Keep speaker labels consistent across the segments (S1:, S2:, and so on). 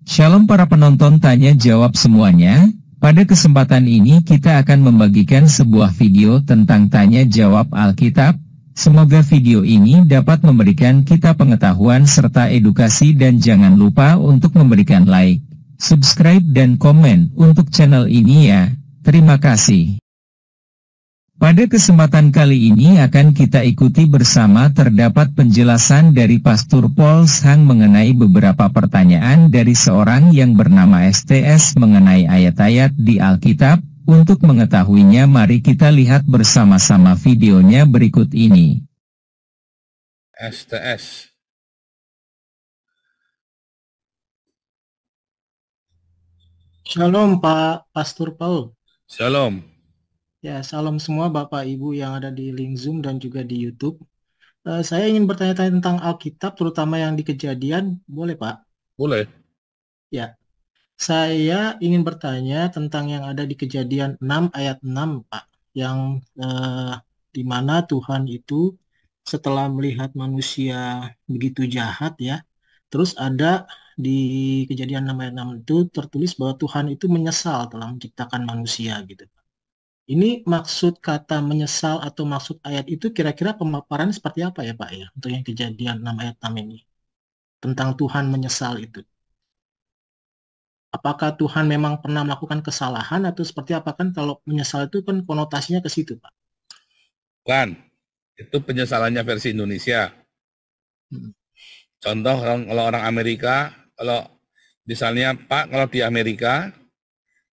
S1: Shalom para penonton tanya jawab semuanya. Pada kesempatan ini kita akan membagikan sebuah video tentang tanya jawab Alkitab. Semoga video ini dapat memberikan kita pengetahuan serta edukasi dan jangan lupa untuk memberikan like, subscribe dan komen untuk channel ini ya. Terima kasih. Pada kesempatan kali ini akan kita ikuti bersama terdapat penjelasan dari Pastor Paul Sang mengenai beberapa pertanyaan dari seorang yang bernama STS mengenai ayat-ayat di Alkitab. Untuk mengetahuinya mari kita lihat bersama-sama videonya berikut ini.
S2: STS.
S3: Shalom Pak Pastor Paul.
S2: Shalom.
S3: Ya, salam semua Bapak Ibu yang ada di link Zoom dan juga di YouTube. Saya ingin bertanya-tanya tentang Alkitab, terutama yang di Kejadian, boleh Pak?
S2: Boleh.
S3: Ya, saya ingin bertanya tentang yang ada di Kejadian 6 ayat 6 Pak, yang di mana Tuhan itu setelah melihat manusia begitu jahat ya, terus ada di Kejadian 6 ayat 6 itu tertulis bahwa Tuhan itu menyesal telah menciptakan manusia gitu. Ini maksud kata menyesal atau maksud ayat itu kira-kira pemaparan seperti apa ya Pak ya untuk yang Kejadian 6 ayat 6 ini tentang Tuhan menyesal itu? Apakah Tuhan memang pernah melakukan kesalahan atau seperti apa, kan kalau menyesal itu kan konotasinya ke situ Pak?
S2: Bukan. Itu penyesalannya versi Indonesia. Contoh kalau orang Amerika, kalau misalnya Pak kalau di Amerika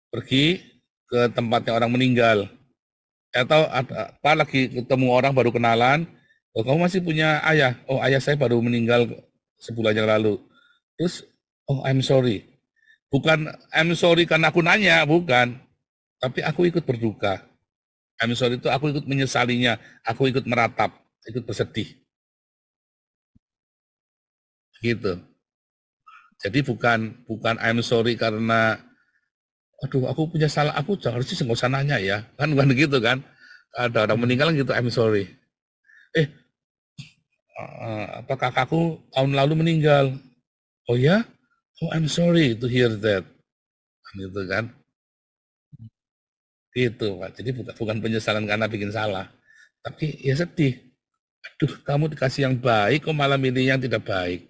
S2: pergi ke tempatnya orang meninggal, atau Pak lagi ketemu orang baru kenalan, oh kamu masih punya ayah? Oh ayah saya baru meninggal sebulan yang lalu. Terus, oh I'm sorry. Bukan I'm sorry karena aku nanya, bukan. Tapi aku ikut berduka. I'm sorry itu aku ikut menyesalinya, aku ikut meratap, ikut bersedih. Gitu. Jadi bukan I'm sorry karena aduh aku punya salah, aku harusnya nggak usah nanya ya. Kan bukan gitu kan. Ada orang meninggal gitu, I'm sorry. Apa kakakku tahun lalu meninggal. Oh ya? Oh I'm sorry to hear that. Gitu kan. Gitu Pak. Jadi bukan penyesalan karena bikin salah. Tapi ya sedih. Aduh kamu dikasih yang baik kok malah milih yang tidak baik.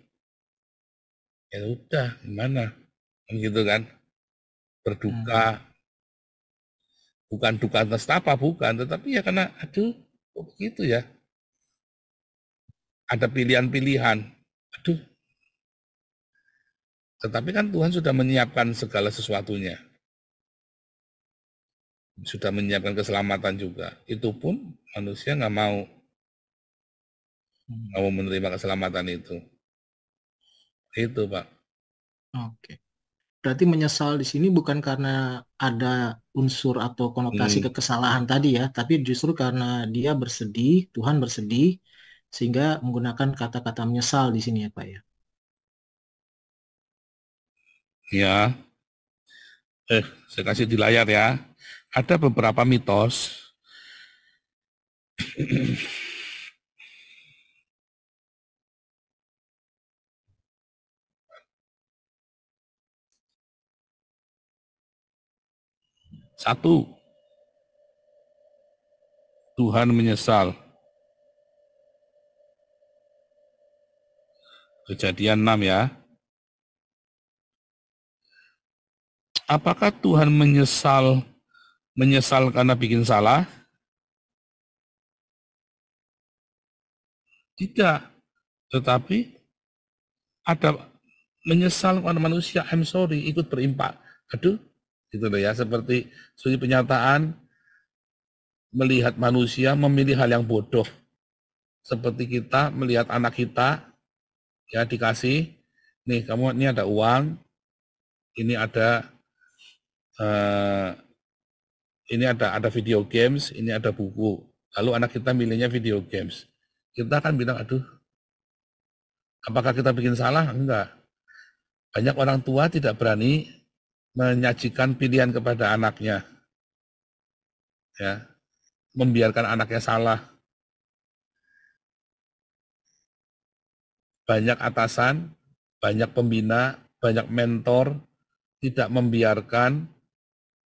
S2: Ya udah gimana. Gitu kan. Berduka. Bukan duka atas apa, bukan. Tetapi ya karena aduh kok begitu ya. Ada pilihan-pilihan. Aduh. Tetapi kan Tuhan sudah menyiapkan segala sesuatunya. Sudah menyiapkan keselamatan juga. Itu pun manusia nggak mau menerima keselamatan itu. Itu Pak.
S3: Oke. Berarti menyesal di sini bukan karena ada unsur atau konotasi kesalahan tadi ya, tapi justru karena dia bersedih, Tuhan bersedih, sehingga menggunakan kata-kata menyesal di sini ya Pak ya.
S2: Ya. Saya kasih di layar ya. Ada beberapa mitos. Satu, Tuhan menyesal. Kejadian 6 ya. Apakah Tuhan menyesal karena bikin salah? Tidak. Tetapi ada menyesal karena manusia, I'm sorry, ikut berimpak. Aduh, gitu loh ya. Seperti studi penyataan, melihat manusia memilih hal yang bodoh. Seperti kita melihat anak kita, ya dikasih, nih kamu ini ada uang, ini ada video games, ini ada buku. Lalu anak kita milihnya video games. Kita akan bilang, aduh, apakah kita bikin salah? Enggak. Banyak orang tua tidak berani menyajikan pilihan kepada anaknya. Ya, membiarkan anaknya salah. Banyak atasan, banyak pembina banyak mentor tidak membiarkan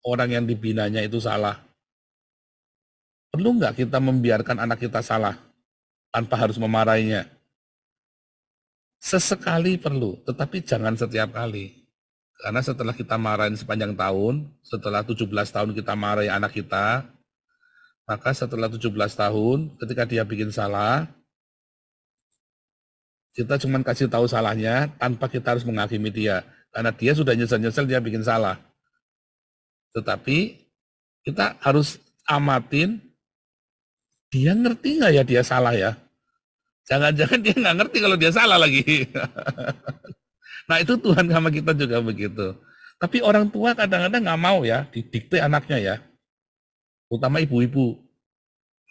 S2: orang yang dibinanya itu salah. Perlu nggak kita membiarkan anak kita salah tanpa harus memarahinya? Sesekali perlu, tetapi jangan setiap kali. Karena setelah kita marahin sepanjang tahun, setelah 17 tahun kita marahi anak kita, maka setelah 17 tahun ketika dia bikin salah, kita cuma kasih tahu salahnya tanpa kita harus menghakimi dia. Karena dia sudah nyesel-nyesel dia bikin salah. Tetapi kita harus amatin, dia ngerti nggak ya dia salah ya? Jangan-jangan dia nggak ngerti kalau dia salah lagi. Nah itu Tuhan sama kita juga begitu. Tapi orang tua kadang-kadang nggak mau ya didikte anaknya ya. Terutama ibu-ibu.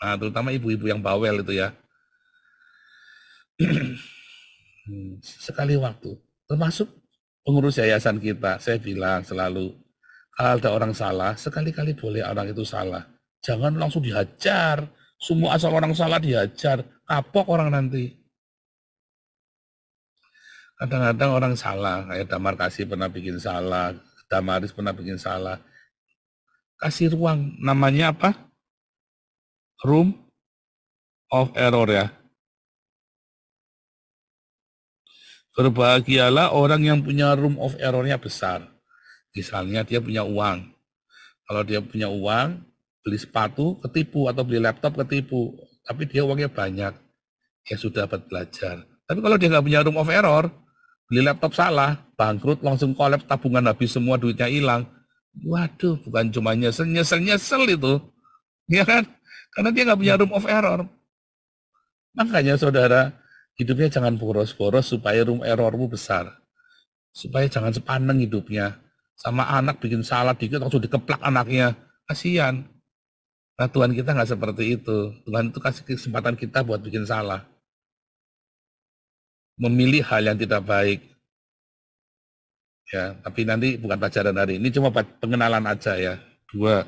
S2: Nah terutama ibu-ibu yang bawel itu ya. Sekali waktu. Termasuk pengurus yayasan kita. Saya bilang selalu, kalau ada orang salah, sekali-kali boleh orang itu salah. Jangan langsung dihajar. Semua asal orang salah dihajar. Kapok orang nanti. Kadang-kadang orang salah, kayak Damar Kasih pernah bikin salah, Damaris pernah bikin salah. Kasih ruang, namanya apa? Room of error ya. Berbahagialah orang yang punya room of errornya besar. Misalnya dia punya uang. Kalau dia punya uang, beli sepatu ketipu atau beli laptop ketipu. Tapi dia uangnya banyak. Ya sudah dapat belajar. Tapi kalau dia nggak punya room of error, beli laptop salah, bangkrut, langsung collab, tabungan habis semua, duitnya hilang. Waduh, bukan cuma nyesel itu. Ya kan? Karena dia nggak punya room of error. Makanya saudara, hidupnya jangan boros-boros supaya room errormu besar. Supaya jangan sepaneng hidupnya. Sama anak bikin salah dikit langsung dikeplak anaknya. Kasihan. Nah Tuhan kita nggak seperti itu. Tuhan itu kasih kesempatan kita buat bikin salah. Memilih hal yang tidak baik. Ya, tapi nanti bukan pelajaran hari ini, cuma pengenalan aja ya. Dua.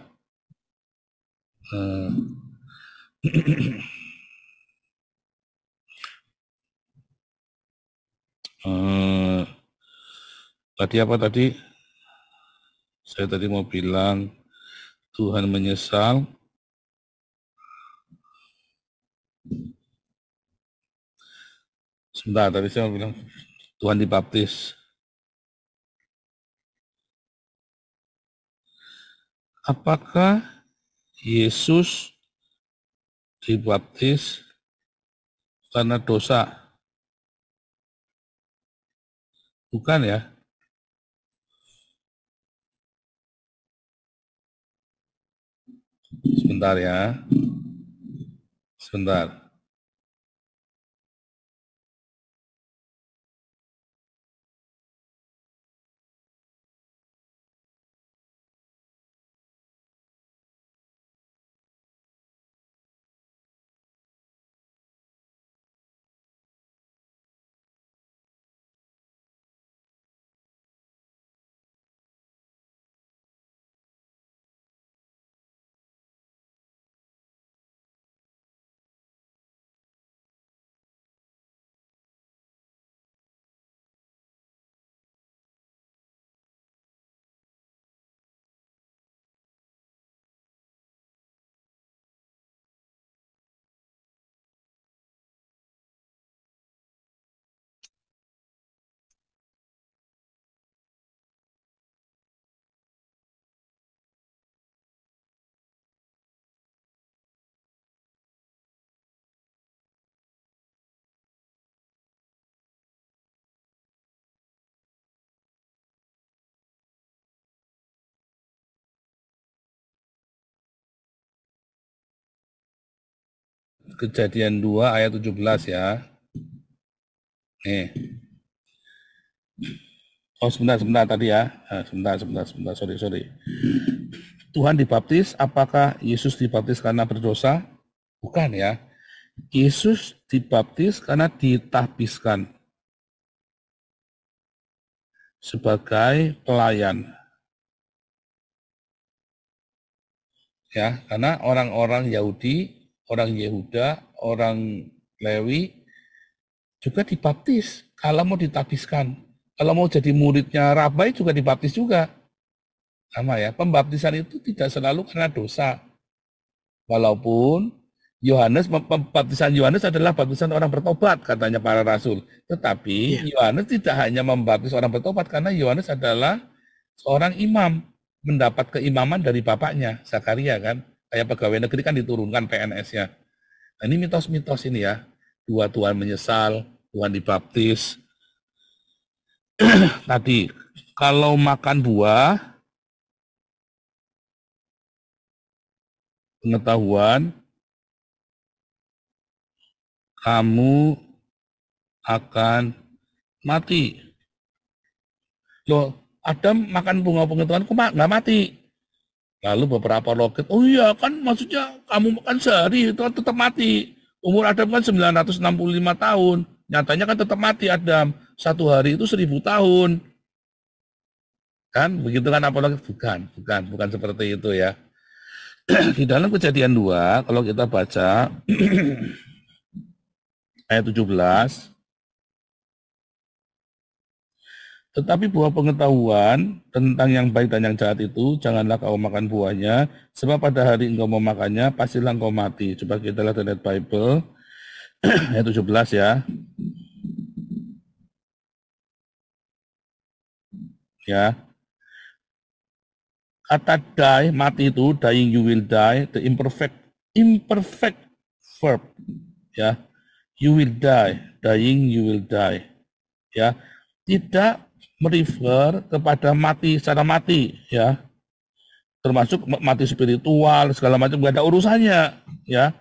S2: Tadi apa tadi? Saya tadi mau bilang Tuhan menyesal. Sebentar, tadi saya mau bilang Tuhan dibaptis. Apakah Yesus dibaptis karena dosa? Bukan ya. Sebentar ya. Sebentar. Kejadian 2 ayat 17 ya. Nih. Oh sebentar tadi ya. Sebentar, sorry. Tuhan dibaptis, apakah Yesus dibaptis karena berdosa? Bukan ya. Yesus dibaptis karena ditahbiskan sebagai pelayan. Ya, karena orang-orang Yahudi, orang Yehuda, orang Lewi juga dibaptis kalau mau ditahbiskan. Kalau mau jadi muridnya Rabai juga dibaptis juga. Sama ya, pembaptisan itu tidak selalu karena dosa. Walaupun pembaptisan Yohanes adalah baptisan orang bertobat, katanya para rasul.
S3: Iya.
S2: Tetapi Yohanes tidak hanya membaptis orang bertobat, karena Yohanes adalah seorang imam, mendapat keimaman dari bapaknya, Zakaria kan. Kayak pegawai negeri kan diturunkan PNS-nya. Nah, ini mitos-mitos ini ya. Dua Tuhan menyesal, Tuhan dibaptis. Tadi, kalau makan buah, pengetahuan, kamu akan mati. Loh, Adam makan bunga pengetahuan kok nggak mati? Lalu beberapa loket, oh iya kan maksudnya kamu makan sehari itu kan tetap mati. Umur Adam kan 965 tahun. Nyatanya kan tetap mati Adam. Satu hari itu 1000 tahun. Kan begitu kan apalagi? Bukan seperti itu ya. Di dalam Kejadian 2, kalau kita baca ayat 17, tetapi buah pengetahuan tentang yang baik dan yang jahat itu, janganlah kau makan buahnya, sebab pada hari engkau memakannya, pastilah engkau mati. Coba kita lihat Bible, ayat 17 ya. Ya. Kata die, mati itu, dying you will die, the imperfect verb. Ya. You will die, dying you will die. Ya. Tidak merefer kepada mati secara mati, ya, termasuk mati spiritual segala macam, gak ada urusannya, ya.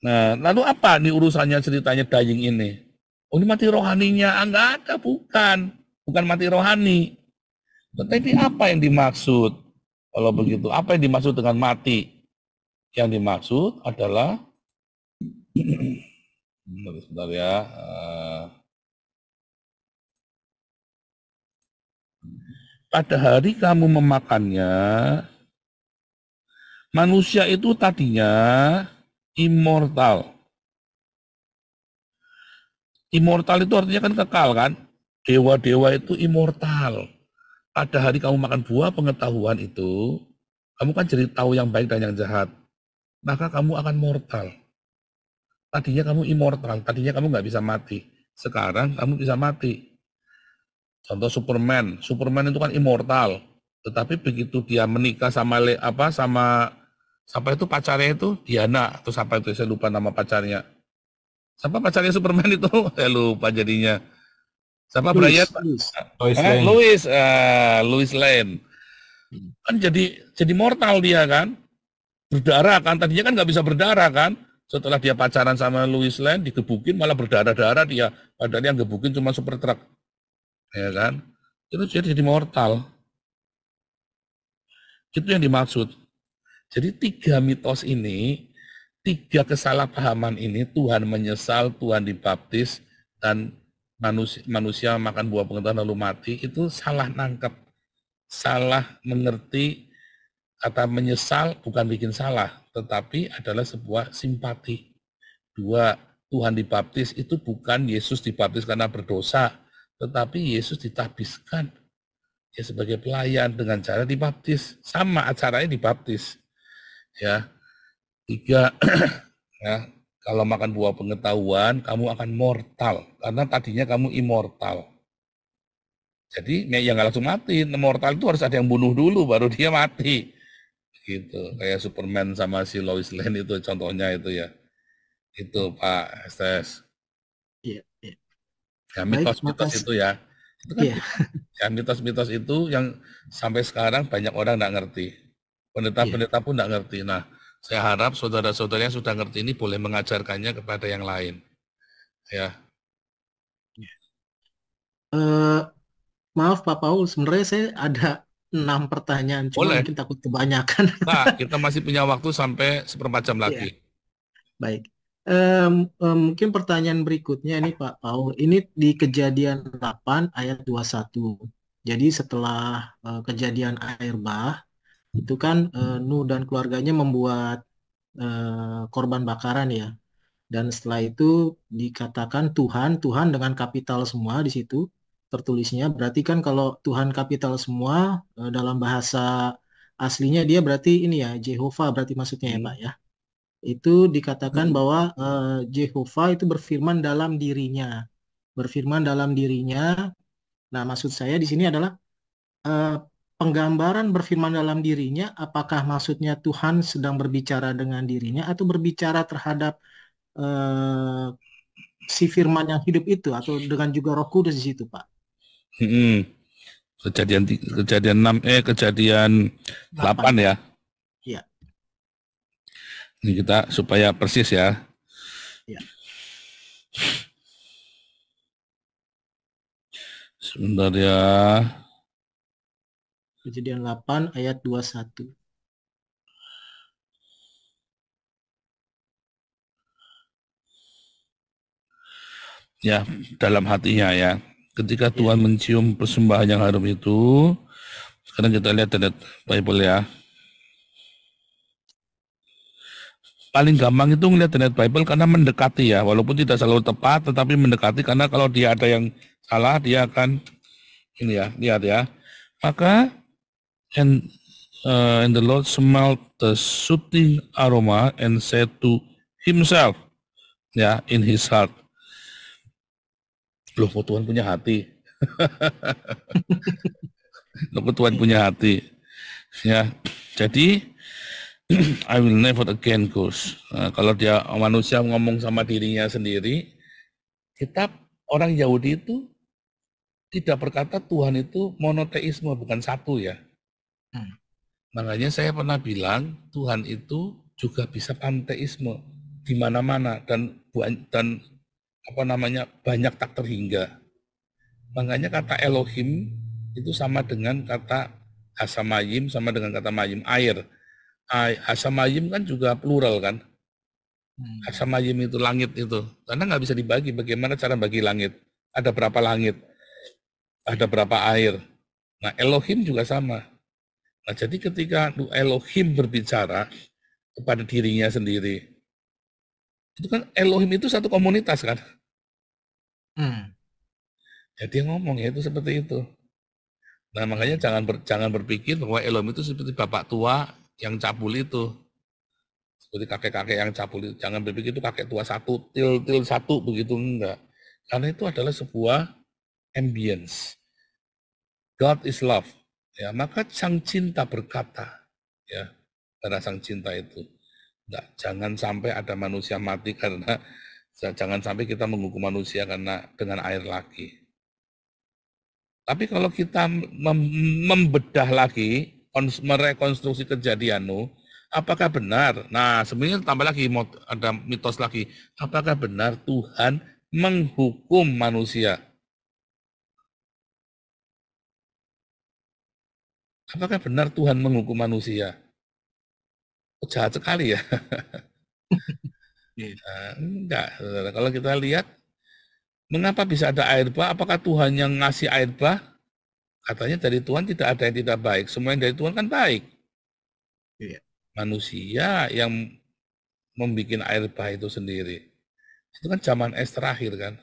S2: Nah, lalu apa nih urusannya ceritanya dying ini? Oh, ini mati rohaninya? Enggak ada, bukan mati rohani. Tetapi apa yang dimaksud? Kalau begitu, apa yang dimaksud dengan mati? Yang dimaksud adalah sebentar ya. Pada hari kamu memakannya, manusia itu tadinya immortal. Immortal itu artinya kan kekal kan? Dewa-dewa itu immortal. Pada hari kamu makan buah pengetahuan itu, kamu kan jadi tahu yang baik dan yang jahat. Maka kamu akan mortal. Tadinya kamu immortal, tadinya kamu nggak bisa mati. Sekarang kamu bisa mati. Contoh Superman itu kan immortal, tetapi begitu dia menikah sama itu pacarnya itu Diana atau siapa itu, saya lupa nama pacarnya. Siapa pacarnya Superman itu? Saya lupa jadinya. Siapa Brian? Lois Lane. Kan jadi mortal dia kan, berdarah kan, tadinya kan nggak bisa berdarah kan. Setelah dia pacaran sama Lois Lane, digebukin malah berdarah-darah dia, padahal yang gebukin cuma super truck. Ya kan, itu jadi mortal. Itu yang dimaksud. Jadi 3 mitos ini, 3 kesalahpahaman ini, Tuhan menyesal, Tuhan dibaptis, dan manusia makan buah pengetahuan lalu mati, itu salah nangkep, salah mengerti. Kata menyesal bukan bikin salah, tetapi adalah sebuah simpati. 2, Tuhan dibaptis itu bukan Yesus dibaptis karena berdosa, tetapi Yesus ditabiskan ya sebagai pelayan dengan cara dibaptis, sama acaranya dibaptis. Ya. 3, ya, kalau makan buah pengetahuan kamu akan mortal karena tadinya kamu immortal. Jadi yang nggak langsung mati, mortal itu harus ada yang bunuh dulu baru dia mati. Gitu. Kayak Superman sama si Lois Lane itu contohnya itu ya. Itu Pak Estes.
S3: Iya, iya.
S2: Ya, mitos-mitos itu ya. Itu kan
S3: Iya.
S2: ya, mitos-mitos itu yang sampai sekarang banyak orang nggak ngerti. Pendeta-pendeta pun nggak ngerti. Nah, saya harap saudara-saudara yang sudah ngerti ini boleh mengajarkannya kepada yang lain. Ya.
S3: Maaf Pak Paul, sebenarnya saya ada 6 pertanyaan, cuma
S2: Boleh.
S3: mungkin takut kebanyakan.
S2: Nah, kita masih punya waktu sampai 1/4 jam lagi.
S3: Baik. Mungkin pertanyaan berikutnya ini Pak Paul, ini di Kejadian 8 ayat 21. Jadi setelah kejadian air bah, itu kan Nuh dan keluarganya membuat korban bakaran ya. Dan setelah itu dikatakan Tuhan dengan kapital semua di situ, tertulisnya. Berarti kan kalau Tuhan kapital semua dalam bahasa aslinya dia berarti ini ya, Jehovah berarti maksudnya ya Pak ya. Itu dikatakan bahwa Jehovah itu berfirman dalam dirinya. Berfirman dalam dirinya. Nah, maksud saya di sini adalah penggambaran berfirman dalam dirinya, apakah maksudnya Tuhan sedang berbicara dengan dirinya atau berbicara terhadap si firman yang hidup itu, atau dengan juga Roh Kudus di situ, Pak?
S2: Kejadian 8 ya.
S3: Iya.
S2: Ini kita supaya persis ya.
S3: Iya.
S2: Sebentar ya.
S3: Kejadian 8 ayat 21.
S2: Ya, dalam hatinya ya. Ketika Tuhan mencium persembahan yang harum itu, sekarang kita lihat dari Bible ya. Paling gampang itu ngelihat dari Bible karena mendekati ya, walaupun tidak selalu tepat, tetapi mendekati, karena kalau dia ada yang salah, dia akan ini ya, lihat ya. Maka and the Lord smelled the soothing aroma and said to himself, ya, in his heart. Loh, Tuhan punya hati. Loh, Tuhan punya hati. Ya, jadi I will never again curse. Nah, kalau dia manusia ngomong sama dirinya sendiri, kitab orang Yahudi itu tidak berkata Tuhan itu monoteisme, bukan satu ya. Makanya saya pernah bilang Tuhan itu juga bisa panteisme di mana-mana dan banyak tak terhingga. Makanya kata Elohim itu sama dengan kata Hasamayim, sama dengan kata Mayim, air. Hasamayim kan juga plural kan. Hasamayim itu langit itu. Karena nggak bisa dibagi. Bagaimana cara bagi langit? Ada berapa langit? Ada berapa air? Nah, Elohim juga sama. Nah, jadi ketika Elohim berbicara kepada dirinya sendiri, itu kan Elohim itu satu komunitas kan. Jadi ngomong ya itu seperti itu. Nah, makanya jangan berpikir bahwa Elohim itu seperti bapak tua yang cabul itu. Seperti kakek-kakek yang cabul itu. Jangan berpikir itu kakek tua satu, til satu, begitu, enggak. Karena itu adalah sebuah ambience. God is love. Ya, maka sang cinta berkata, ya, karena sang cinta itu. Enggak, jangan sampai ada manusia mati karena jangan sampai kita menghukum manusia karena dengan air lagi. Tapi kalau kita membedah lagi, merekonstruksi kejadianmu, apakah benar? Nah, sebenarnya tambah lagi, ada mitos lagi. Apakah benar Tuhan menghukum manusia? Apakah benar Tuhan menghukum manusia? Jahat sekali ya. Nah, enggak. Kalau kita lihat, mengapa bisa ada air bah? Apakah Tuhan yang ngasih air bah? Katanya dari Tuhan tidak ada yang tidak baik. Semua yang dari Tuhan kan baik.
S3: Iya.
S2: Manusia yang membuat air bah itu sendiri. Itu kan zaman es terakhir kan.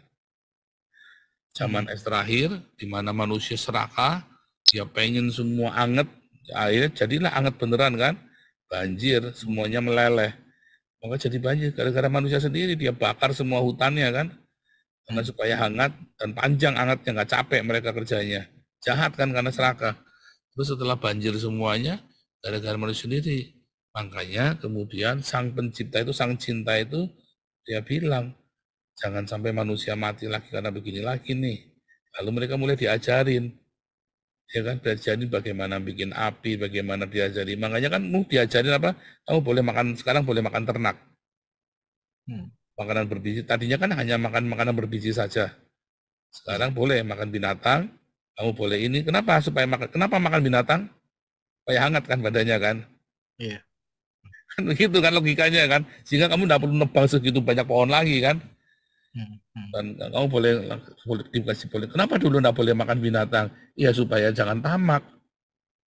S2: Zaman es terakhir, di mana manusia serakah, dia pengen semua anget, akhirnya jadilah anget beneran kan. Banjir, semuanya meleleh. Maka jadi banjir, gara-gara manusia sendiri, dia bakar semua hutannya kan. Karena supaya hangat dan panjang hangatnya, nggak capek mereka kerjanya. Jahat kan karena serakah. Terus setelah banjir semuanya, gara-gara manusia sendiri. Makanya kemudian sang pencipta itu, sang cinta itu, dia bilang, jangan sampai manusia mati lagi karena begini lagi nih. Lalu mereka mulai diajarin. Ya kan, diajarin bagaimana bikin api, bagaimana diajarin. Makanya kan diajarin apa? Kamu boleh makan, sekarang boleh makan ternak. Makanan berbiji. Tadinya kan hanya makan makanan berbiji saja. Sekarang boleh makan binatang. Kamu boleh ini. Kenapa? Kenapa makan binatang? Supaya hangat kan badannya kan?
S3: Iya.
S2: Kan begitu kan logikanya kan. Sehingga kamu tidak perlu nebang segitu banyak pohon lagi kan. Dan kamu boleh dikasih boleh. Kenapa dulu tidak boleh makan binatang? Ya supaya jangan tamak.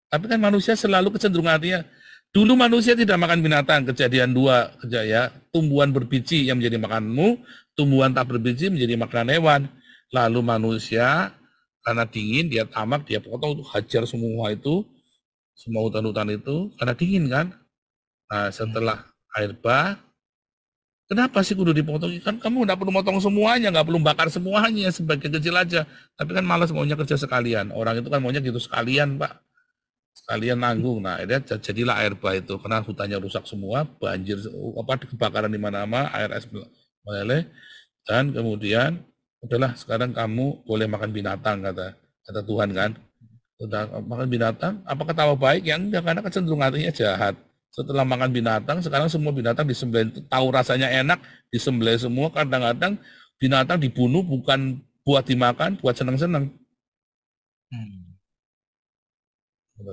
S2: Tapi kan manusia selalu kecenderungannya. Dulu manusia tidak makan binatang. Kejadian 2 ya. Tumbuhan berbiji yang menjadi makanmu, tumbuhan tak berbiji menjadi makanan hewan. Lalu manusia Karena dingin, dia tamak, dia potong, itu hajar semua itu, semua hutan-hutan itu, karena dingin kan. Nah, setelah air bah, kenapa sih kudu dipotong? Kan kamu nggak perlu motong semuanya, nggak perlu bakar semuanya, sebagian kecil aja. Tapi kan malas maunya kerja sekalian. Orang itu kan maunya gitu sekalian, Pak. Sekalian nanggung. Nah, akhirnya jadilah air bah itu. Karena hutannya rusak semua, banjir, kebakaran di mana-mana, air es meleleh. Dan kemudian, udahlah sekarang kamu boleh makan binatang, kata Tuhan kan. Udah makan binatang, apakah tahu baik? Ya enggak, karena cenderung hatinya jahat. Setelah makan binatang, sekarang semua binatang disembelih, tahu rasanya enak, disembelih semua. Kadang-kadang binatang dibunuh bukan buat dimakan, buat senang-senang.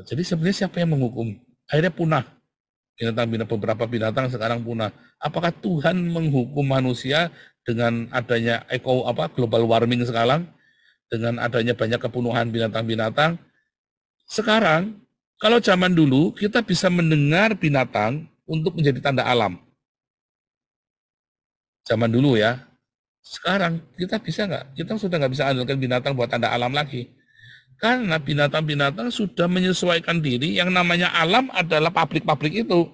S2: Jadi sebenarnya siapa yang menghukum? Akhirnya punah. Beberapa binatang sekarang punah. Apakah Tuhan menghukum manusia dengan adanya global warming sekarang, dengan adanya banyak kepunuhan binatang-binatang? Sekarang, kalau zaman dulu, kita bisa mendengar binatang untuk menjadi tanda alam. Zaman dulu ya. Sekarang, kita bisa nggak? Kita sudah nggak bisa andalkan binatang buat tanda alam lagi. Karena binatang-binatang sudah menyesuaikan diri, yang namanya alam adalah pabrik-pabrik itu.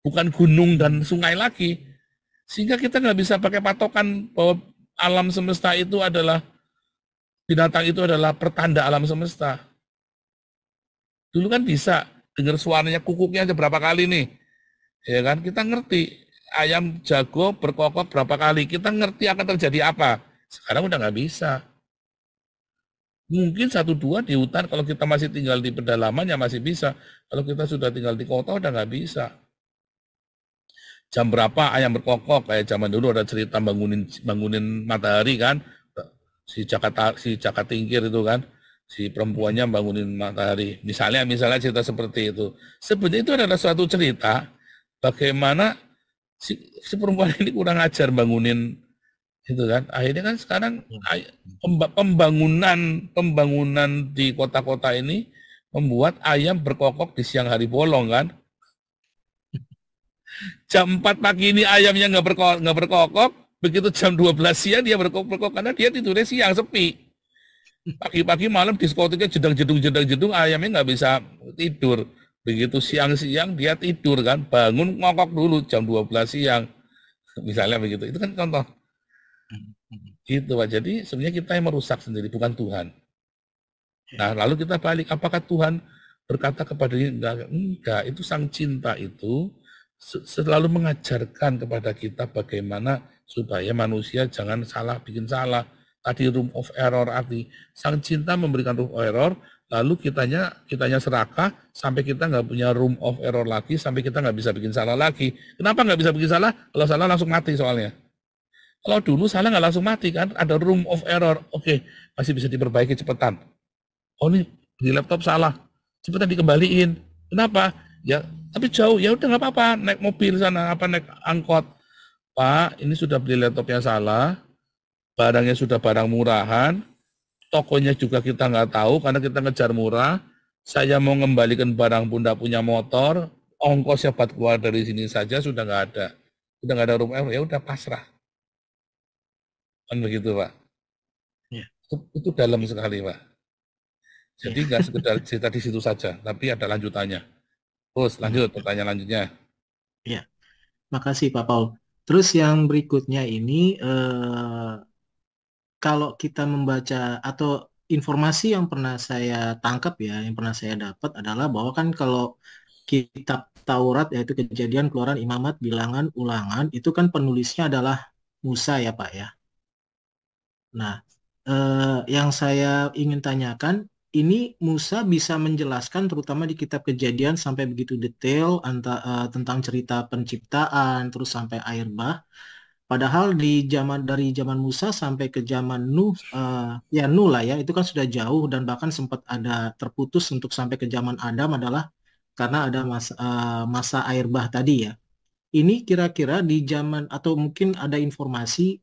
S2: Bukan gunung dan sungai lagi. Sehingga kita nggak bisa pakai patokan bahwa alam semesta itu adalah, binatang itu adalah pertanda alam semesta. Dulu kan bisa dengar suaranya kukuknya aja berapa kali nih, ya kan? Kita ngerti ayam jago berkokok berapa kali, kita ngerti akan terjadi apa. Sekarang udah nggak bisa. Mungkin 1-2 di hutan, kalau kita masih tinggal di pedalaman ya masih bisa. Kalau kita sudah tinggal di kota udah nggak bisa. Jam berapa ayam berkokok, kayak zaman dulu ada cerita bangunin matahari kan, si Jaka Tingkir itu kan. Si perempuannya bangunin matahari. Misalnya cerita seperti itu. Sebenarnya itu adalah suatu cerita bagaimana si perempuan ini kurang ajar bangunin itu kan. Akhirnya kan sekarang pembangunan di kota-kota ini membuat ayam berkokok di siang hari bolong kan. Jam 4 pagi ini ayamnya nggak berkokok, begitu jam 12 siang dia berkokok karena dia tidurnya siang, sepi. Pagi-pagi malam diskotiknya jedang-jedung, ayamnya nggak bisa tidur. Begitu siang-siang dia tidur kan, bangun ngokok dulu jam 12 siang. Misalnya begitu. Itu kan contoh. Gitu Pak. Jadi sebenarnya kita yang merusak sendiri, bukan Tuhan. Nah, lalu kita balik, apakah Tuhan berkata kepada dia? Enggak. Itu Sang Cinta itu selalu mengajarkan kepada kita bagaimana supaya manusia jangan bikin salah. Tadi room of error, arti Sang Cinta memberikan room of error, lalu kitanya serakah sampai kita nggak punya room of error lagi, sampai kita nggak bisa bikin salah lagi. Kenapa nggak bisa bikin salah? Kalau salah langsung mati soalnya. Kalau dulu salah nggak langsung mati kan, ada room of error. Oke, masih bisa diperbaiki cepetan. Oh ini di laptop salah, cepetan dikembaliin. Kenapa? Ya, tapi jauh. Ya udah nggak apa-apa, naik mobil sana, naik angkot. Pak, ini sudah beli laptop yang salah. Barangnya sudah barang murahan, tokonya juga kita nggak tahu karena kita ngejar murah. Saya mau ngembalikan barang pun nggak punya motor, ongkosnya buat keluar dari sini saja sudah nggak ada. Udah nggak ada room error, ya udah pasrah. Kan begitu Pak.
S3: Ya.
S2: Itu dalam sekali Pak. Jadi nggak sekedar cerita di situ saja, tapi ada lanjutannya. Terus lanjut pertanyaan lanjutnya.
S3: Ya, makasih Pak Paul. Terus yang berikutnya ini, kalau kita membaca atau informasi yang pernah saya tangkap ya, yang pernah saya dapat adalah bahwa kan kalau kitab Taurat yaitu Kejadian, Keluaran, Imamat, Bilangan, Ulangan itu kan penulisnya adalah Musa ya Pak ya. Nah, yang saya ingin tanyakan, ini Musa bisa menjelaskan terutama di kitab Kejadian sampai begitu detail tentang cerita penciptaan terus sampai air bah. Padahal dari zaman Musa sampai ke zaman Nuh, ya Nuh lah ya, itu kan sudah jauh dan bahkan sempat ada terputus untuk sampai ke zaman Adam adalah karena ada masa air bah tadi ya. Ini kira-kira di zaman atau mungkin ada informasi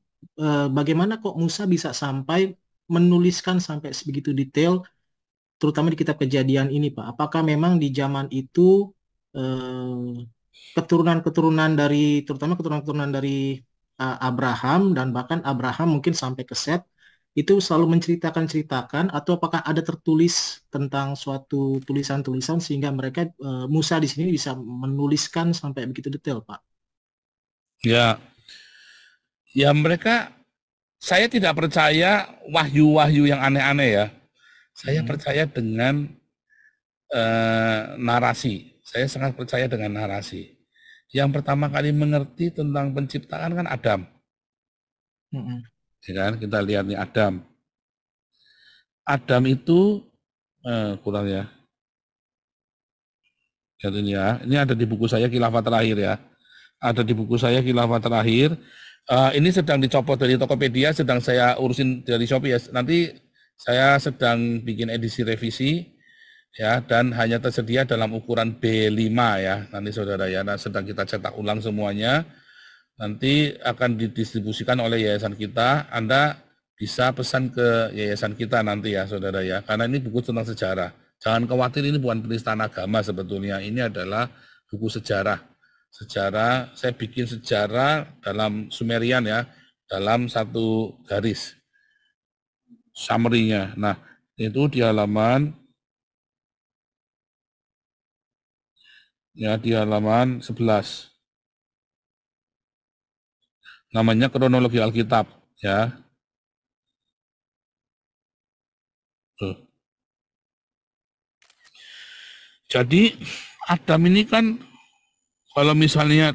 S3: bagaimana kok Musa bisa sampai menuliskan sampai sebegitu detail, terutama di kitab Kejadian ini Pak. Apakah memang di zaman itu keturunan-keturunan dari, terutama keturunan-keturunan dari Abraham dan bahkan Abraham mungkin sampai ke Set itu selalu menceritakan atau apakah ada tertulis tentang suatu tulisan-tulisan sehingga mereka Musa di sini bisa menuliskan sampai begitu detail, Pak?
S2: Ya, ya mereka, saya tidak percaya wahyu-wahyu yang aneh-aneh ya. Saya percaya dengan narasi. Saya sangat percaya dengan narasi. Yang pertama kali mengerti tentang penciptaan kan Adam. Ya kan? Kita lihat nih Adam. Adam itu kurang ya. Lihat ini ya. Ini ada di buku saya Khilafah Terakhir ya. Ada di buku saya Khilafah Terakhir. Ini sedang dicopot dari Tokopedia, sedang saya urusin dari Shopee ya. Nanti saya sedang bikin edisi revisi ya, dan hanya tersedia dalam ukuran B5 ya. Nanti saudara ya, nah, sedang kita cetak ulang semuanya. Nanti akan didistribusikan oleh yayasan kita. Anda bisa pesan ke yayasan kita nanti ya saudara ya. Karena ini buku tentang sejarah. Jangan khawatir, ini bukan penistaan agama sebetulnya. Ini adalah buku sejarah. Sejarah, saya bikin sejarah dalam Sumerian ya, dalam satu garis summary-nya. Nah, itu di halaman ya, di halaman 11. Namanya kronologi Alkitab ya. Tuh. Jadi Adam ini kan kalau misalnya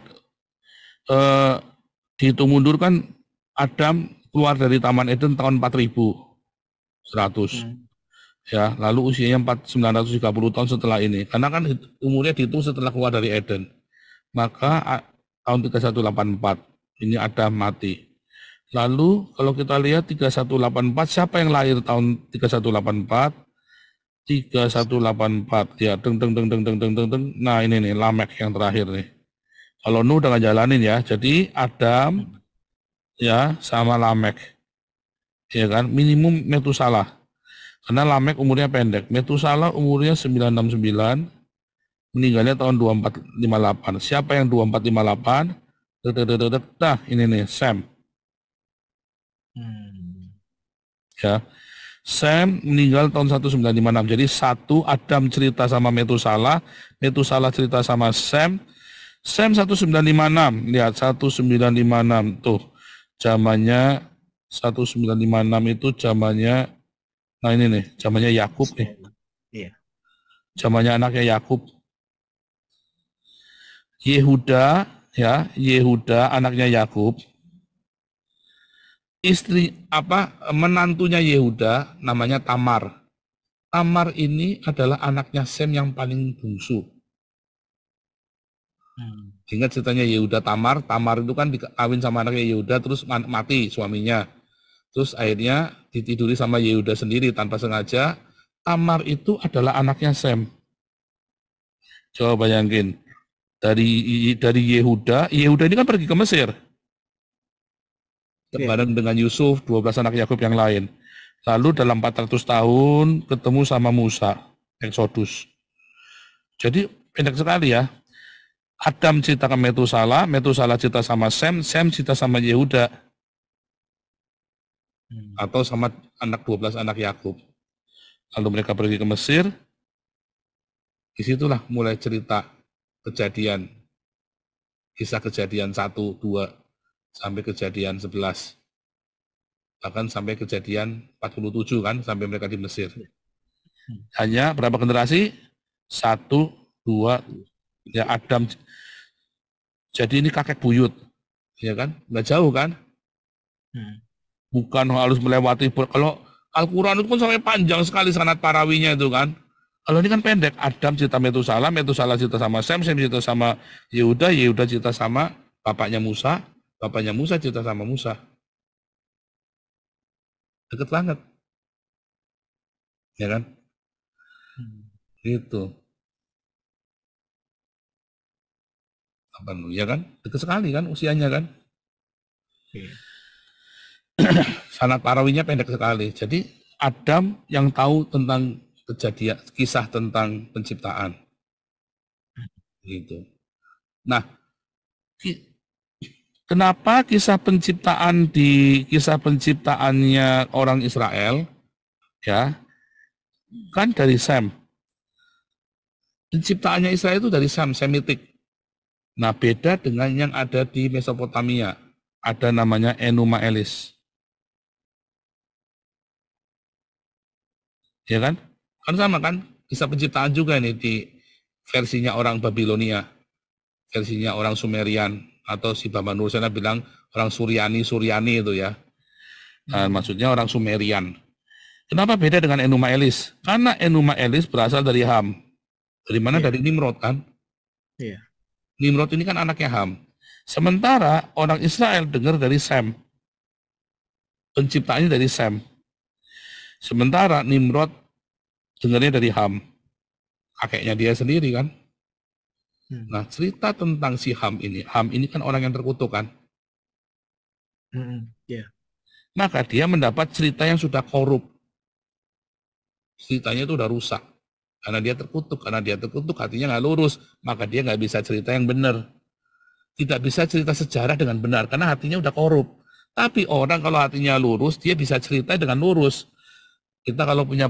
S2: dihitung mundur kan Adam keluar dari Taman Eden tahun 4100. Ya, lalu usianya 930 tahun setelah ini. Karena kan umurnya dihitung setelah keluar dari Eden. Maka tahun 3184 ini Adam mati. Lalu kalau kita lihat 3184, siapa yang lahir tahun 3184? 3184 ya, deng. Nah, ini nih Lamek yang terakhir nih. Kalau Nuh udah ngejalanin ya. Jadi Adam ya sama Lamek. Ya kan? Minimum Metusalah. Karena Lamek umurnya pendek. Metusalah umurnya 969, meninggalnya tahun 2458. Siapa yang 2458? Nah, ini nih Sem. Ya. Sem meninggal tahun 1956. Jadi satu Adam cerita sama Metusalah, Metusalah cerita sama Sem. Sem 1956. Lihat 1956 tuh. Zamannya 1956 itu zamannya, nah ini nih, zamannya Yakub nih.
S3: Iya.
S2: Zamannya anaknya Yakub. Yehuda ya, Yehuda anaknya Yakub. Istri menantunya Yehuda namanya Tamar. Tamar ini adalah anaknya Sem yang paling bungsu. Ingat ceritanya Yehuda Tamar. Tamar itu kan dikawin sama anaknya Yehuda terus mati suaminya. Terus akhirnya ditiduri sama Yehuda sendiri tanpa sengaja. Tamar itu adalah anaknya Sem. Coba bayangin. Dari Yehuda ini kan pergi ke Mesir. Bareng dengan Yusuf, 12 anak Yakub yang lain. Lalu dalam 400 tahun ketemu sama Musa, Exodus. Jadi pendek sekali ya. Adam cerita ke Metusalah, Metusalah cerita sama Sem, Sem cerita sama Yehuda. Atau sama 12 anak Yakub. Lalu mereka pergi ke Mesir. Disitulah mulai cerita kejadian. Kisah kejadian 1, 2, sampai kejadian 11. Bahkan sampai kejadian 47 kan, sampai mereka di Mesir. Hanya berapa generasi? 1, 2, ya Adam. Jadi ini kakek buyut. Ya kan? Nggak jauh kan? Bukan harus melewati, kalau Al-Quran itu pun sampai panjang sekali sanad parawinya itu kan. Kalau ini kan pendek. Adam cerita Metusalah, Metusalah cerita sama Sem, Sem cerita sama Yehuda, Yehuda cerita sama bapaknya Musa, bapaknya Musa cerita sama Musa. Deket banget. Ya kan? Gitu. Ya kan? Deket sekali kan usianya kan? Sanad parawinya pendek sekali. Jadi Adam yang tahu tentang kejadian, kisah tentang penciptaan. Gitu. Nah, Kenapa kisah penciptaannya orang Israel, ya, kan dari Sem. Penciptaannya Israel itu dari Sem, Semitik. Nah, beda dengan yang ada di Mesopotamia. Ada namanya Enuma Elis. Ya kan? Kan sama kan? Kisah penciptaan juga nih di versinya orang Babilonia, versinya orang Sumerian, atau si Bama Nursena bilang orang Suryani itu ya. Nah, maksudnya orang Sumerian. Kenapa beda dengan Enuma Elis? Karena Enuma Elis berasal dari Ham. Dari mana? Dari Nimrod kan?
S3: Iya.
S2: Nimrod ini kan anaknya Ham. Sementara orang Israel dengar dari Sem. Penciptaannya dari Sem. Sementara Nimrod dengarnya dari Ham. Kakeknya dia sendiri kan. Nah, cerita tentang si Ham ini kan orang yang terkutuk kan. Maka dia mendapat cerita yang sudah korup. Ceritanya itu udah rusak. Karena dia terkutuk, hatinya nggak lurus. Maka dia nggak bisa cerita yang benar. Tidak bisa cerita sejarah dengan benar, karena hatinya udah korup. Tapi orang kalau hatinya lurus, dia bisa cerita dengan lurus. Kita kalau punya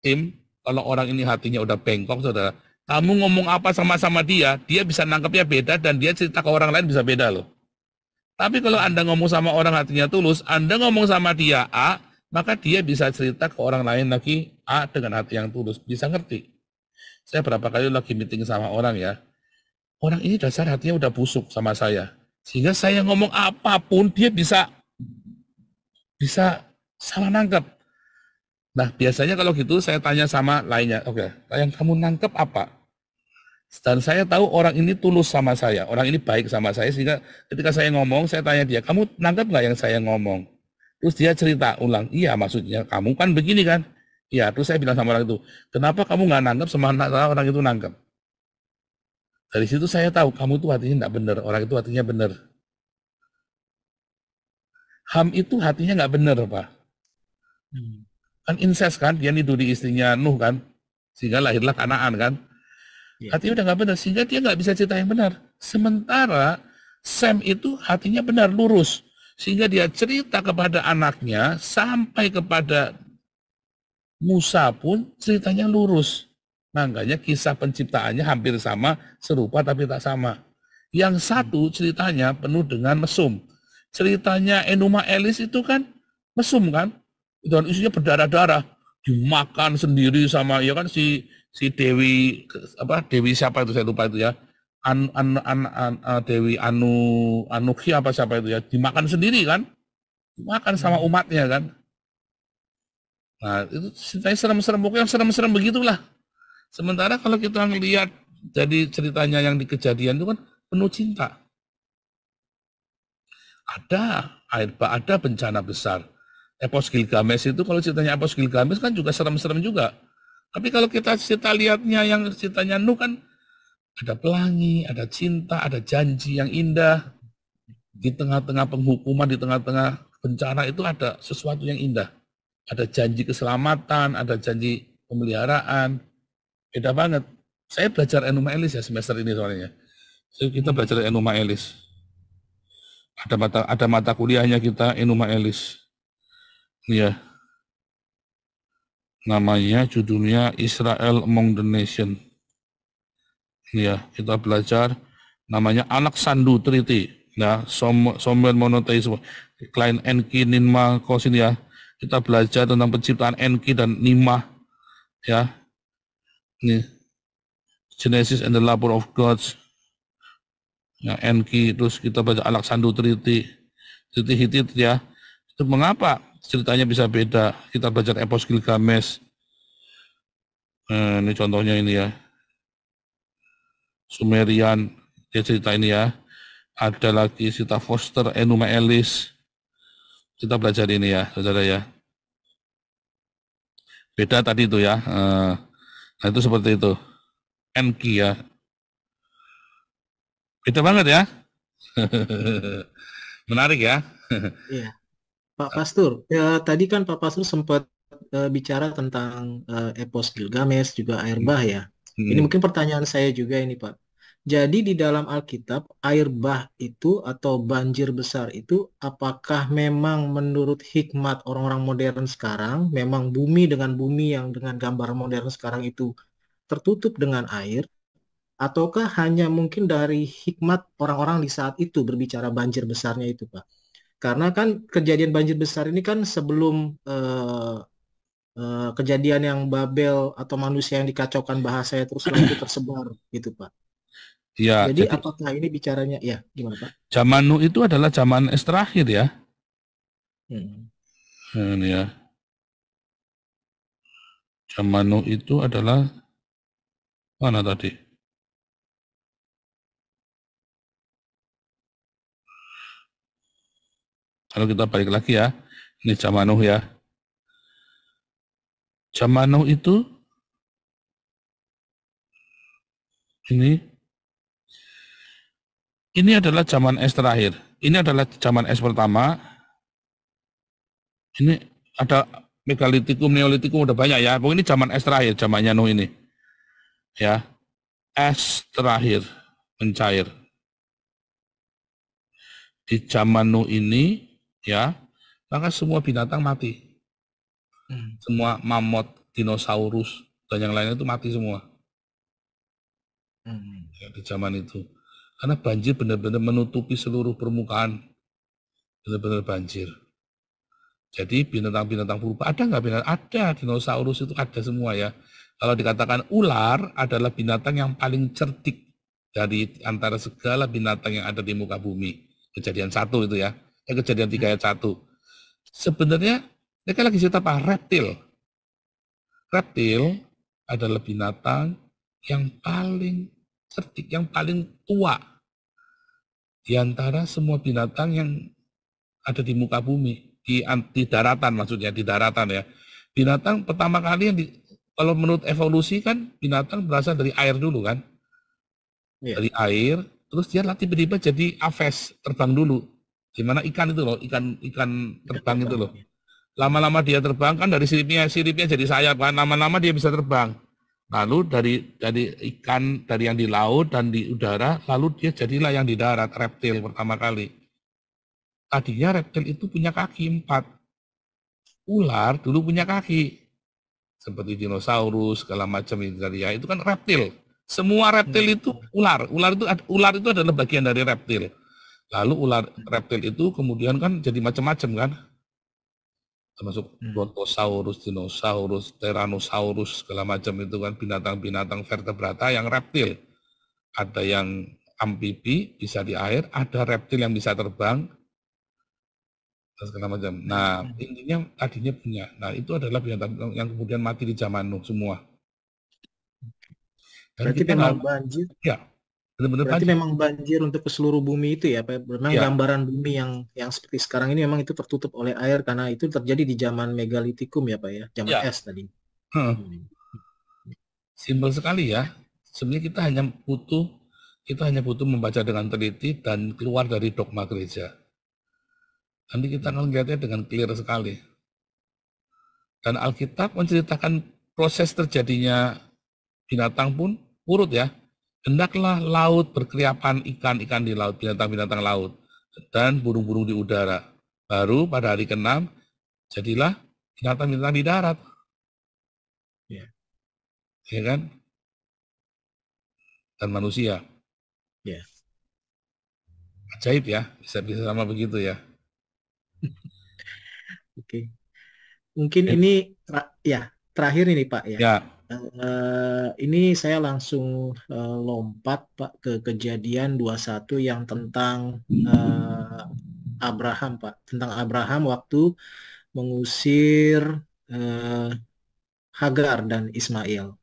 S2: tim, kalau orang ini hatinya udah bengkok, saudara, kamu ngomong apa sama dia bisa nangkepnya beda, dan dia cerita ke orang lain bisa beda loh. Tapi kalau Anda ngomong sama orang hatinya tulus, Anda ngomong sama dia A, maka dia bisa cerita ke orang lain lagi A dengan hati yang tulus, bisa ngerti. Saya berapa kali lagi meeting sama orang ya, orang ini dasar hatinya udah busuk sama saya, sehingga saya ngomong apapun dia bisa salah nangkep. Nah, biasanya kalau gitu saya tanya sama lainnya, oke, yang kamu nangkep apa? Dan saya tahu orang ini tulus sama saya, orang ini baik sama saya, sehingga ketika saya ngomong, saya tanya dia, kamu nangkep nggak yang saya ngomong? Terus dia cerita ulang, iya maksudnya kamu kan begini kan? Iya, terus saya bilang sama orang itu, kenapa kamu nggak nangkep sementara orang itu nangkep? Dari situ saya tahu kamu itu hatinya nggak benar, orang itu hatinya benar. Ham itu hatinya nggak benar, Pak. Kan incest kan, dia niduri istrinya Nuh kan, sehingga lahirlah Kanaan kan. Hatinya udah nggak benar, sehingga dia nggak bisa cerita yang benar. Sementara Sem itu hatinya benar, lurus, sehingga dia cerita kepada anaknya sampai kepada Musa pun ceritanya lurus. Makanya kisah penciptaannya hampir sama, serupa tapi tak sama. Yang satu ceritanya penuh dengan mesum. Ceritanya Enuma Elis itu kan mesum kan, dan isinya berdarah-darah, dimakan sendiri sama ya kan si Dewi Dewi siapa itu saya lupa itu ya, Dewi Anuki apa siapa itu ya, dimakan sendiri kan, dimakan sama umatnya kan. Nah itu ceritanya serem-serem, pokoknya serem-serem begitulah. Sementara kalau kita ngelihat jadi ceritanya yang di Kejadian itu kan penuh cinta. Ada bencana besar. Epos Gilgamesh itu, kalau ceritanya Epos Gilgamesh kan juga serem-serem juga. Tapi kalau kita lihatnya yang ceritanya Nuh kan ada pelangi, ada cinta, ada janji yang indah. Di tengah-tengah penghukuman, di tengah-tengah bencana itu ada sesuatu yang indah. Ada janji keselamatan, ada janji pemeliharaan. Beda banget. Saya belajar Enuma Elis ya semester ini soalnya. So, kita belajar Enuma Elis. Ada mata kuliahnya kita Enuma Elis. Ya. Namanya judulnya Israel Among the Nation. Ya, kita belajar namanya Anak Sandu Triti. Nah, Somer Monotheisme. Klein Enki Ninma Kosin ya. Kita belajar tentang penciptaan Enki dan Nima. Ya. Ini Genesis and the Labor of Gods. Ya, Enki, terus kita baca Alaksandu Triti Hitit ya. Itu mengapa ceritanya bisa beda? Kita belajar Epos Gilgamesh. Ini contohnya ini ya. Sumerian, dia cerita ini ya. Ada lagi cerita Foster, Enuma Elis. Kita belajar ini ya, saudara ya. Beda tadi itu ya. Nah itu seperti itu. Enki ya. Beda banget ya. Menarik ya.
S3: Iya. Pak Pastur, tadi kan Pak Pastur sempat bicara tentang Epos Gilgamesh, juga air bah ya. Ini mungkin pertanyaan saya juga ini Pak. Jadi di dalam Alkitab, air bah itu atau banjir besar itu, apakah memang menurut hikmat orang-orang modern sekarang, memang bumi dengan bumi yang dengan gambar modern sekarang itu tertutup dengan air, ataukah hanya mungkin dari hikmat orang-orang di saat itu berbicara banjir besarnya itu, Pak? Karena kan kejadian banjir besar ini kan sebelum kejadian yang Babel atau manusia yang dikacaukan bahasanya terus setelah itu tersebar gitu, Pak.
S2: Ya,
S3: Jadi
S2: jadi
S3: apakah ini bicaranya ya gimana, Pak?
S2: zaman Nuh itu adalah zaman es terakhir ya.
S3: Hmm.
S2: Ini ya. Zaman Nuh itu adalah mana tadi? Kalau kita balik lagi ya, ini zaman Nuh ya. Zaman Nuh itu ini adalah zaman es terakhir. Ini adalah zaman es pertama. Ini ada megalitikum, neolitikum udah banyak ya. Pokoknya ini zaman es terakhir, zamannya Nuh ini. Ya. Es terakhir mencair. Di zaman Nuh ini ya, maka semua binatang mati. Semua mamut, dinosaurus dan yang lainnya itu mati semua. Ya, di zaman itu. Karena banjir benar-benar menutupi seluruh permukaan. Benar-benar banjir. Jadi binatang-binatang purba ada nggak binatang? Ada, dinosaurus itu ada semua ya. Kalau dikatakan ular adalah binatang yang paling cerdik dari antara segala binatang yang ada di muka bumi. Kejadian 1 itu ya. Kejadian 3 ayat 1. Sebenarnya mereka lagi cerita apa? Reptil. Reptil adalah binatang yang paling cerdik, yang paling tua di antara semua binatang yang ada di muka bumi, di daratan maksudnya, di daratan ya. Binatang pertama kali yang kalau menurut evolusi kan binatang berasal dari air dulu kan. Dari air, terus dia tiba-tiba jadi aves, terbang dulu. Gimana ikan itu loh, ikan terbang itu loh. Lama-lama dia terbang kan dari siripnya jadi sayap kan, lama-lama dia bisa terbang. Lalu dari ikan, dari yang di laut dan di udara, lalu dia jadilah yang di darat, reptil pertama kali. Tadinya reptil itu punya kaki 4. Ular dulu punya kaki. Seperti dinosaurus, segala macam itu tadi ya. Itu kan reptil. Semua reptil itu ular. Ular itu adalah bagian dari reptil. Lalu ular reptil itu kemudian kan jadi macam-macam kan. Termasuk brontosaurus, dinosaurus, tyrannosaurus, segala macam itu kan binatang-binatang vertebrata yang reptil. Ada yang amfibi, bisa di air, ada reptil yang bisa terbang, segala macam. Nah, intinya tadinya punya. Nah, itu adalah binatang yang kemudian mati di zaman Nuh semua. Dan
S3: berarti
S2: kita
S3: memang banjir.
S2: Ya, benar-benar
S3: Berarti
S2: banjir.
S3: memang banjir untuk ke seluruh bumi itu ya, Pak. Memang
S2: Ya.
S3: gambaran bumi yang seperti sekarang ini memang itu tertutup oleh air karena itu terjadi di zaman megalitikum ya, Pak ya, zaman
S2: Ya.
S3: es tadi.
S2: Simpel sekali ya. Sebenarnya kita hanya butuh membaca dengan teliti dan keluar dari dogma gereja. Nanti kita akan melihatnya dengan clear sekali. Dan Alkitab menceritakan proses terjadinya binatang pun urut ya. Hendaklah laut berkeriapan ikan-ikan di laut, binatang-binatang laut, dan burung-burung di udara. Baru pada hari ke-6, jadilah binatang-binatang di darat. Ya kan? Dan manusia.
S3: Ya.
S2: Ajaib ya, bisa sama begitu ya.
S3: Oke. Mungkin ini terakhir ini Pak ya.
S2: Ya.
S3: Ini saya langsung lompat Pak ke kejadian 21 yang tentang Abraham Pak. Tentang Abraham waktu mengusir Hagar dan Ismail.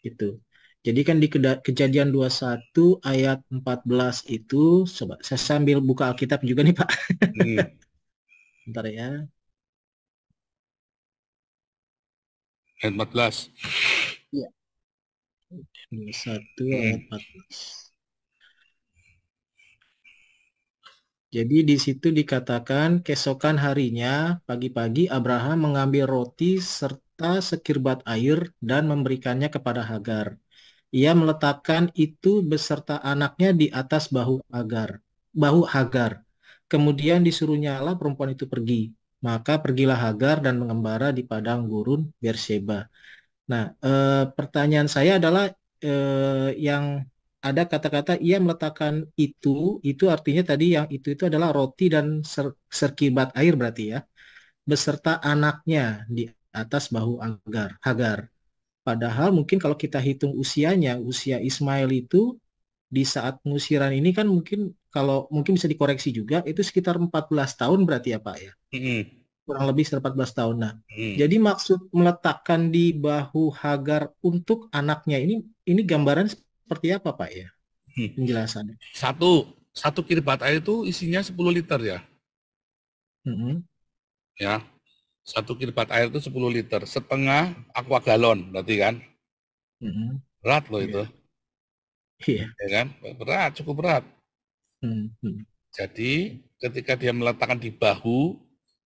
S3: Gitu. Jadi kan di kejadian 21 ayat 14 itu, coba saya sambil buka Alkitab juga nih Pak. Bentar ya.
S2: Ayat 14.
S3: Iya. 21 ayat 14. Jadi di situ dikatakan keesokan harinya pagi-pagi Abraham mengambil roti serta sekirbat air dan memberikannya kepada Hagar. Ia meletakkan itu beserta anaknya di atas bahu Hagar. Kemudian disuruh nyala perempuan itu pergi. Maka pergilah Hagar dan mengembara di padang gurun Berseba. Nah, pertanyaan saya adalah yang ada kata-kata ia meletakkan itu artinya tadi yang itu adalah roti dan serkibat air berarti ya, beserta anaknya di atas bahu Hagar. Padahal mungkin kalau kita hitung usianya, usia Ismail itu di saat pengusiran ini kan mungkin kalau mungkin bisa dikoreksi juga itu sekitar 14 tahun berarti ya Pak ya. Kurang lebih sekitar 14 tahun. Nah, jadi maksud meletakkan di bahu Hagar untuk anaknya ini gambaran seperti apa Pak ya? Penjelasannya.
S2: Satu kirbat air itu isinya 10 liter ya. Ya. Satu kirbat air itu 10 liter, setengah aqua galon berarti kan. Berat loh itu.
S3: Iya.
S2: Ya kan? Berat, cukup berat. Jadi ketika dia meletakkan di bahu,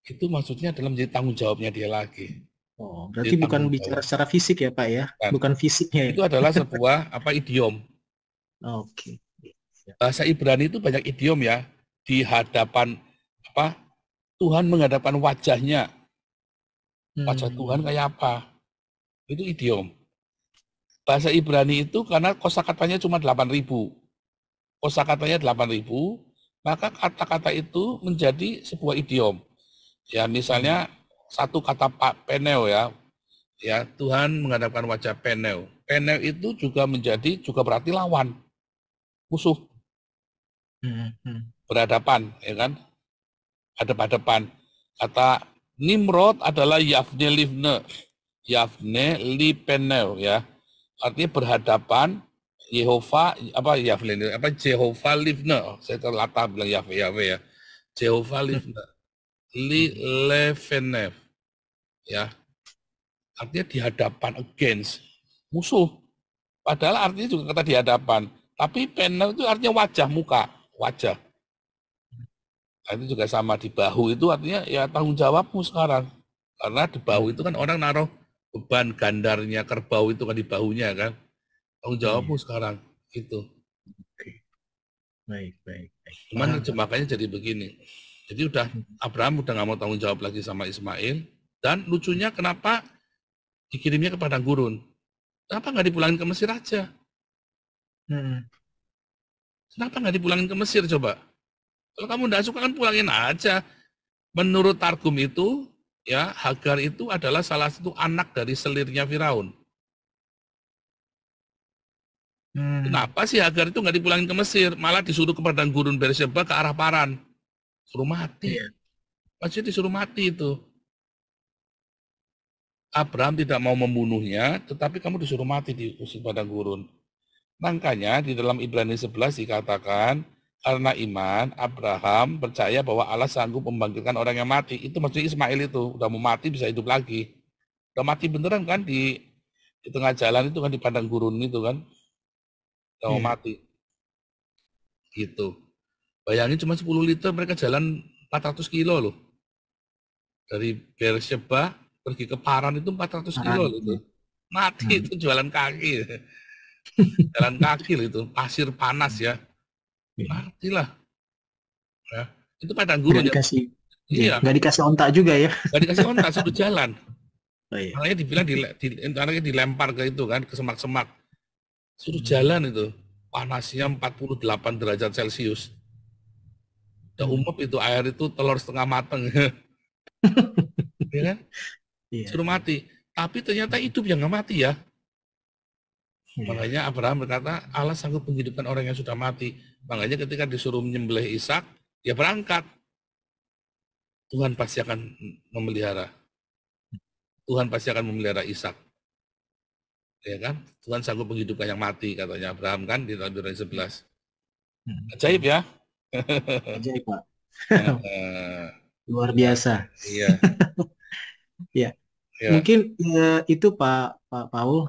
S2: itu maksudnya adalah menjadi tanggung jawabnya dia lagi.
S3: Oh, berarti bukan bicara secara fisik ya Pak ya?
S2: Kan.
S3: Bukan fisiknya ya?
S2: Itu adalah sebuah idiom.
S3: Oke.
S2: Bahasa Ibrani itu banyak idiom ya. Di hadapan Tuhan menghadapkan wajahnya. Wajah Tuhan kayak apa? Itu idiom. Bahasa Ibrani itu karena kosakatanya cuma 8.000. Kosakatanya 8.000, maka kata-kata itu menjadi sebuah idiom. Ya, misalnya satu kata peneo ya. Ya, Tuhan menghadapkan wajah peneo. Peneo itu juga berarti lawan. Musuh. Berhadapan, ya kan? Hadap-hadapan. Kata Nimrod adalah Yavne Livne. Yavne li peneo ya. Artinya berhadapan Yehova Jehovah Livne. Saya terlata bilang Yahweh ya. Jehovah Livne. Li levenev. Ya. Artinya di hadapan, against musuh. Padahal artinya juga kata di hadapan. Tapi peneo itu artinya wajah, muka, wajah. Nah, itu juga sama di bahu itu artinya ya tanggung jawabmu sekarang. Karena di bahu itu kan orang naruh beban gandarnya kerbau itu kan di bahunya kan. Tanggung jawabmu sekarang itu.
S3: Oke. Baik.
S2: Cuman makanya jadi begini. Jadi Abraham udah nggak mau tanggung jawab lagi sama Ismail. Dan lucunya kenapa dikirimnya ke padang gurun? Kenapa nggak dipulangin ke Mesir aja? Kenapa nggak dipulangin ke Mesir coba? Kalau kamu nggak suka kan pulangin aja. Menurut Targum itu, ya Hagar itu adalah salah satu anak dari selirnya Firaun. Kenapa sih Hagar itu nggak dipulangin ke Mesir, malah disuruh ke padang gurun Berseba ke arah Paran, suruh mati. Pasti disuruh mati itu. Abraham tidak mau membunuhnya, tetapi kamu disuruh mati di padang gurun. Makanya di dalam Ibrani 11 dikatakan, karena iman, Abraham percaya bahwa Allah sanggup membangkitkan orang yang mati. Itu maksudnya Ismail itu, udah mau mati bisa hidup lagi. Udah mati beneran kan di tengah jalan itu kan, di padang gurun itu kan. Udah mau mati. Gitu. Bayangin cuma 10 liter mereka jalan 400 kilo loh. Dari Beersheba pergi ke Paran itu 400 kilo loh itu. Mati itu jualan kaki. Jalan kaki loh itu, pasir panas ya. Matilah. Ya. Itu padang gurun.
S3: Nggak dikasih ontak juga ya.
S2: Nggak dikasih ontak, suruh jalan.
S3: Iya.
S2: Makanya dibilang dilempar ke itu kan, ke semak-semak. Suruh jalan itu. Panasnya 48 derajat Celcius. Udah umum itu air itu telur setengah mateng. Ya kan? Iya. Suruh mati. Tapi ternyata hidup yang nggak mati ya. Makanya Abraham berkata, Allah sanggup menghidupkan orang yang sudah mati. Makanya ketika disuruh menyembelih Ishak, dia berangkat. Tuhan pasti akan memelihara. Tuhan pasti akan memelihara Ishak. Ya kan? Tuhan sanggup menghidupkan yang mati, katanya Abraham kan di tahun 2011. Ajaib ya?
S3: Ajaib, Pak. Luar biasa.
S2: Iya.
S3: Ya. Mungkin itu Pak Paul,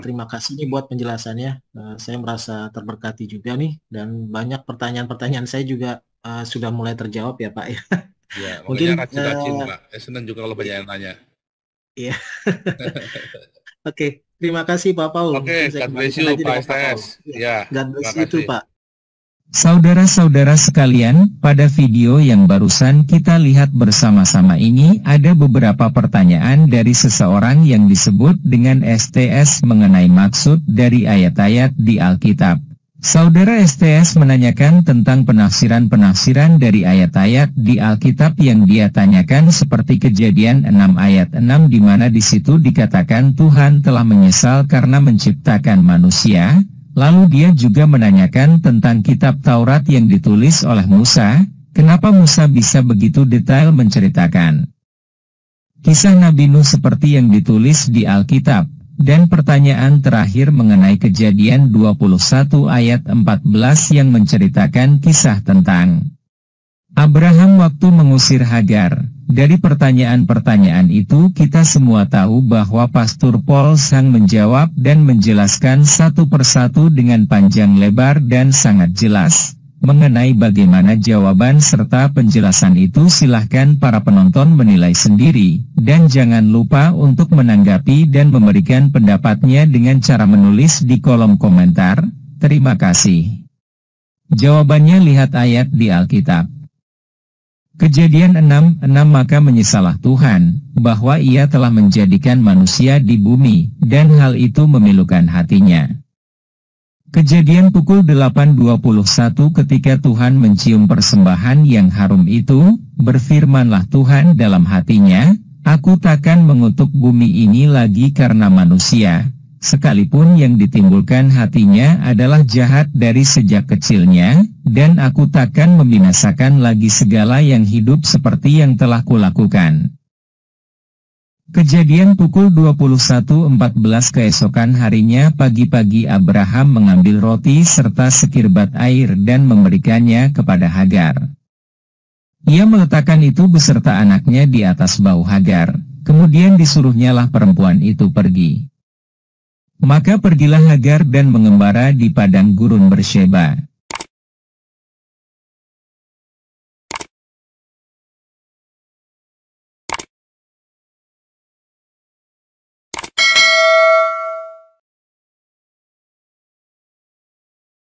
S3: terima kasih nih buat penjelasannya. Saya merasa terberkati juga nih, dan banyak pertanyaan-pertanyaan saya juga sudah mulai terjawab ya Pak ya.
S2: Iya, mungkin rajin-rajin Pak. Senang juga kalau banyak yang nanya.
S3: Iya. Oke, Terima kasih Pak Paul.
S2: Oke, God bless you Pak STS. Ya,
S3: God bless
S2: terima
S3: you too,
S2: kasih.
S3: Pak.
S1: Saudara-saudara sekalian, pada video yang barusan kita lihat bersama-sama ini ada beberapa pertanyaan dari seseorang yang disebut dengan STS mengenai maksud dari ayat-ayat di Alkitab. Saudara STS menanyakan tentang penafsiran-penafsiran dari ayat-ayat di Alkitab yang dia tanyakan seperti Kejadian 6 ayat 6 di mana di situ dikatakan Tuhan telah menyesal karena menciptakan manusia. Lalu dia juga menanyakan tentang kitab Taurat yang ditulis oleh Musa, kenapa Musa bisa begitu detail menceritakan kisah Nabi Nuh seperti yang ditulis di Alkitab. Dan pertanyaan terakhir mengenai Kejadian 21 ayat 14 yang menceritakan kisah tentang Abraham waktu mengusir Hagar. Dari pertanyaan-pertanyaan itu kita semua tahu bahwa Pastor Paul sang menjawab dan menjelaskan satu persatu dengan panjang lebar dan sangat jelas. Mengenai bagaimana jawaban serta penjelasan itu silahkan para penonton menilai sendiri. Dan jangan lupa untuk menanggapi dan memberikan pendapatnya dengan cara menulis di kolom komentar. Terima kasih. Jawabannya lihat ayat di Alkitab. Kejadian 6:6 Maka menyesalah Tuhan, bahwa ia telah menjadikan manusia di bumi, dan hal itu memilukan hatinya. Kejadian pukul 8.21 ketika Tuhan mencium persembahan yang harum itu, berfirmanlah Tuhan dalam hatinya, aku takkan mengutuk bumi ini lagi karena manusia, sekalipun yang ditimbulkan hatinya adalah jahat dari sejak kecilnya, dan aku takkan membinasakan lagi segala yang hidup seperti yang telah kulakukan. Kejadian pukul 21.14 keesokan harinya pagi-pagi Abraham mengambil roti serta sekirbat air dan memberikannya kepada Hagar. Ia meletakkan itu beserta anaknya di atas bahu Hagar, kemudian disuruhnyalah perempuan itu pergi. Maka pergilah Hagar dan mengembara di padang gurun Berseba.